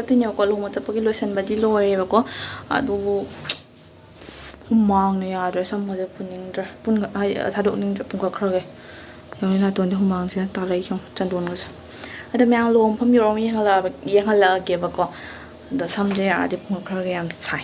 ꯆꯠꯇꯣꯏꯅꯦꯕꯀꯣ ꯂꯨꯍꯣꯡꯕ ꯆꯠꯄꯒꯤ ꯂꯣꯏꯁꯟꯕꯗꯤ ꯂꯣꯏꯔꯦꯕꯀꯣ ꯑꯗꯨꯕꯨ ꯍꯨꯃꯥꯡꯅ ꯌꯥꯗ꯭ꯔꯦ ꯁꯝꯃꯁꯦ ꯄꯨꯅꯤꯡꯗ꯭ꯔꯦ ꯊꯥꯗꯣꯛꯅꯤꯡꯗ꯭ꯔꯦ ꯄꯨꯡꯀꯛꯈ꯭ꯔꯒꯦ ꯌꯦꯡꯉꯣ ꯅꯥꯇꯣꯟꯗꯤ ꯍꯨꯃꯥꯡꯁꯤꯅ ꯇꯥꯔꯛꯏ ꯆꯟꯗꯣꯟꯒꯁꯦ ꯑꯗꯣ ꯃꯌꯥꯝ ꯂꯨꯍꯣꯡꯐꯝ ꯌꯧꯔ ꯌꯦꯡꯍꯜꯂꯛꯑꯒꯦꯕꯀꯣ ꯑꯗ ꯁꯝꯁꯦ ꯌꯥꯔꯗꯤ ꯄꯨꯡꯀꯛꯈ꯭ꯔꯒꯦ ꯌꯥꯝ ꯁꯥꯏ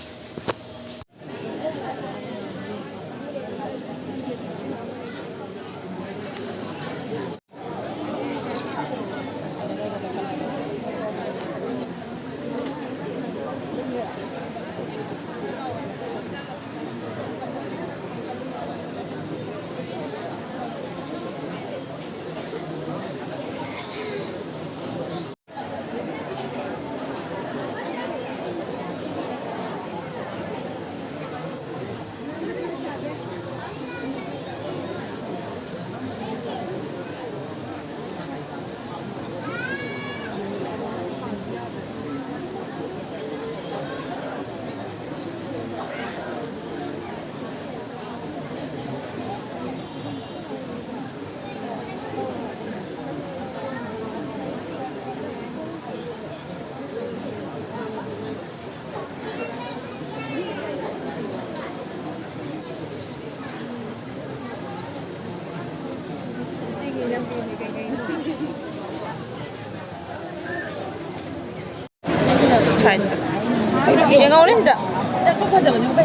ꯌꯦꯡꯉꯧꯅꯦ ꯁꯤꯗ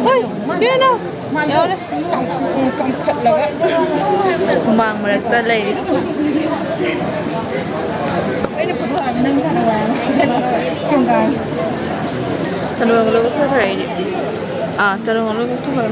ꯍꯣꯏ ꯁꯤꯅ ꯌꯥꯎꯔꯦ ꯀꯝꯈꯠꯂꯒ ꯍꯨꯃꯥꯡ ꯃꯔꯛꯇ ꯂꯩꯔꯤ ꯆꯠꯂꯨꯔꯒ ꯂꯣꯏ ꯀꯣꯛꯊꯣꯛꯈ꯭ꯔꯦ ꯑꯩꯗꯤ ꯆꯠꯂꯨꯔꯒ ꯂꯣꯏ ꯀꯣꯛꯊꯣꯛꯈ꯭ꯔꯦ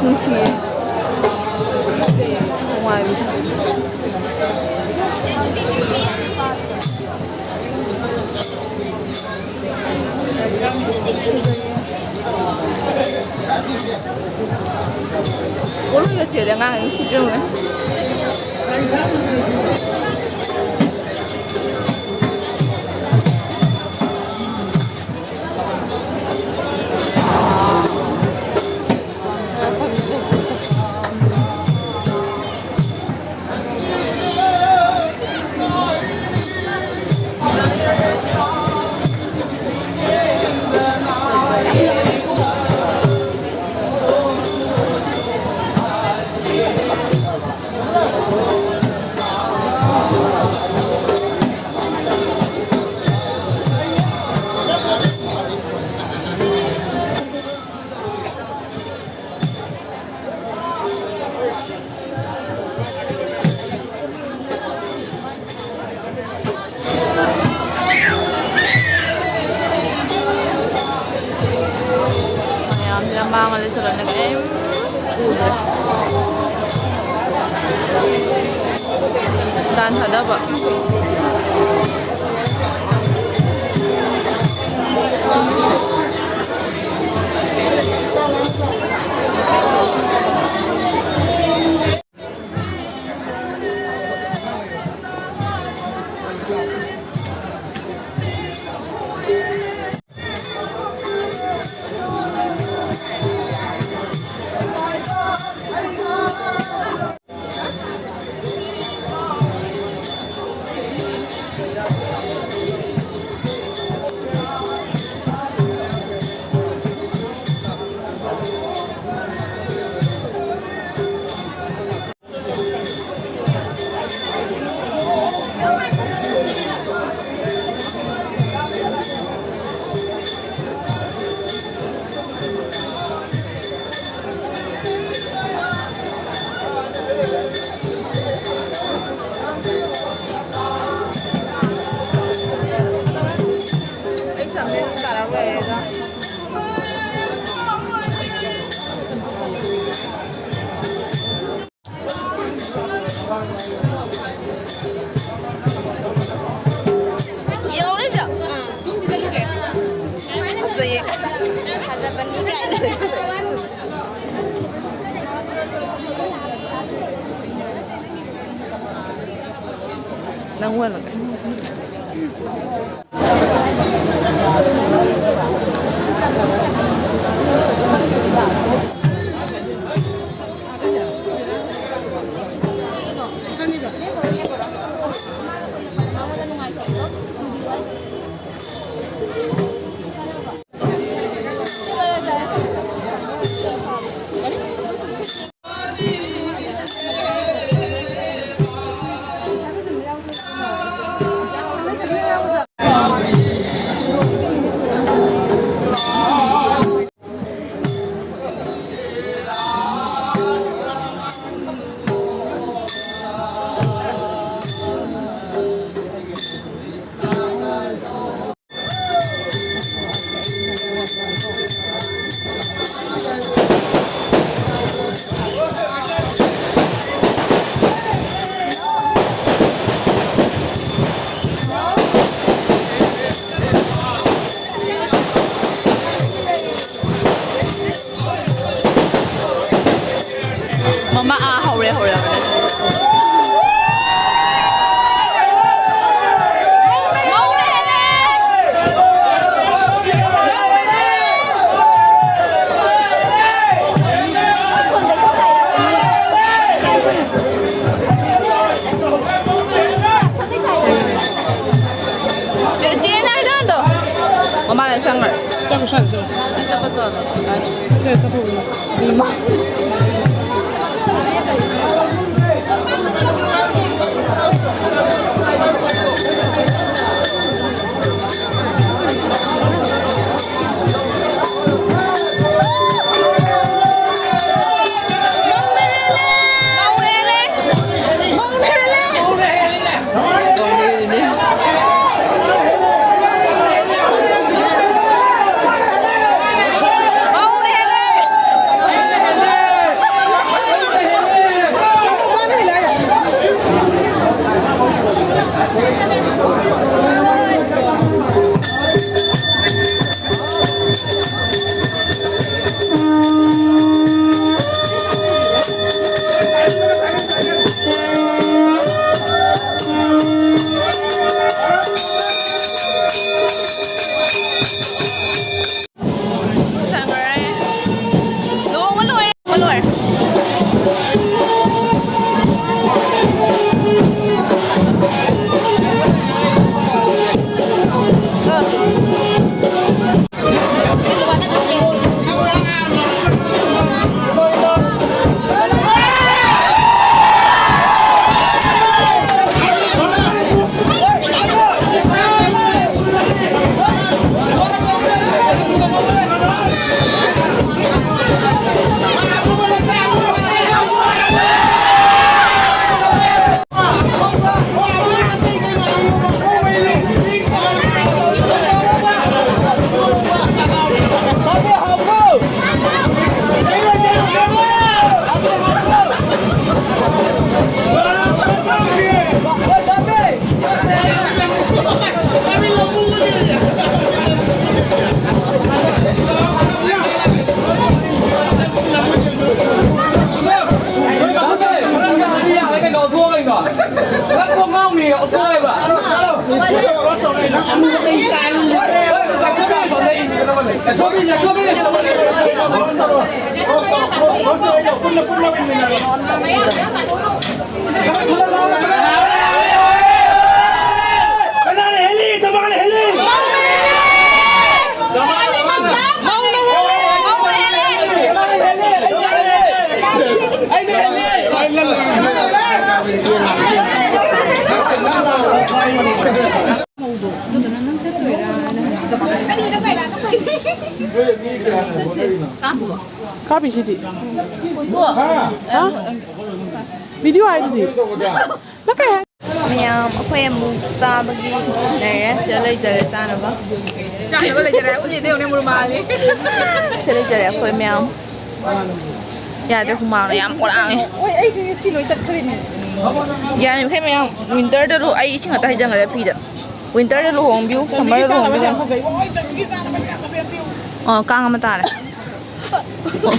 ꯅꯨꯡꯁꯤꯌꯦ ꯅꯨꯡꯉꯥꯏꯕꯤ 오르게 제일 강한 시중은 Mga literal na game. Dan hada ba? Nang wala ka. Mama hore hore. 엄마는 생일. 짜고 살죠. 짜봤다. 그래서 또 이마. อร่อย카비시디 비디오 아이디 나가 Mèo khoe em sa bagi này sẽ lấy giờ ra nữa ba Chạy có lấy giờ này, có gì đều nem mua mà đi. sẽ lấy giờ khoe mèo dạ cho không màu này em có ăn Ôi, ấy xin lỗi thật khơi này. dạ này khoe mèo winter đó luôn ấy chính là tay chân ở đây phi đó winter đó luôn hồng biu summer đó hồng biu căng mà ta này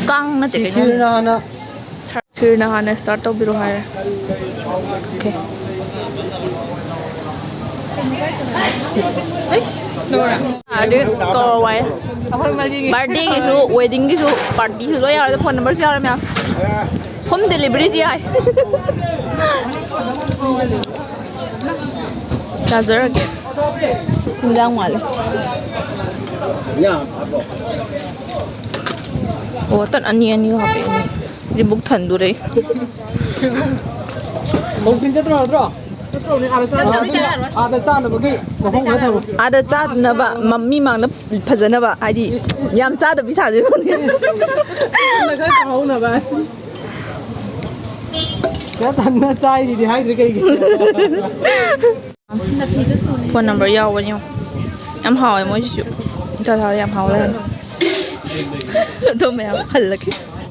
căng nó chỉ cái nàyคือนะคะใน start ตัวบิโรไฮโอเคada kalau way birthday gitu wedding gitu party gitu ya ada phone number sih ada home delivery dia charger ke hilang malah oh tan ani HP ini ribuk tandu deh mungkin cetro ada cat na ba mami mang na phajana ba ai yam cha da bisa je ya tan na chai thì hai đứa cây phone number yaw bao nhiêu em hỏi mỗi chuyện cho em hỏi lên tôi mèo hẳn là cái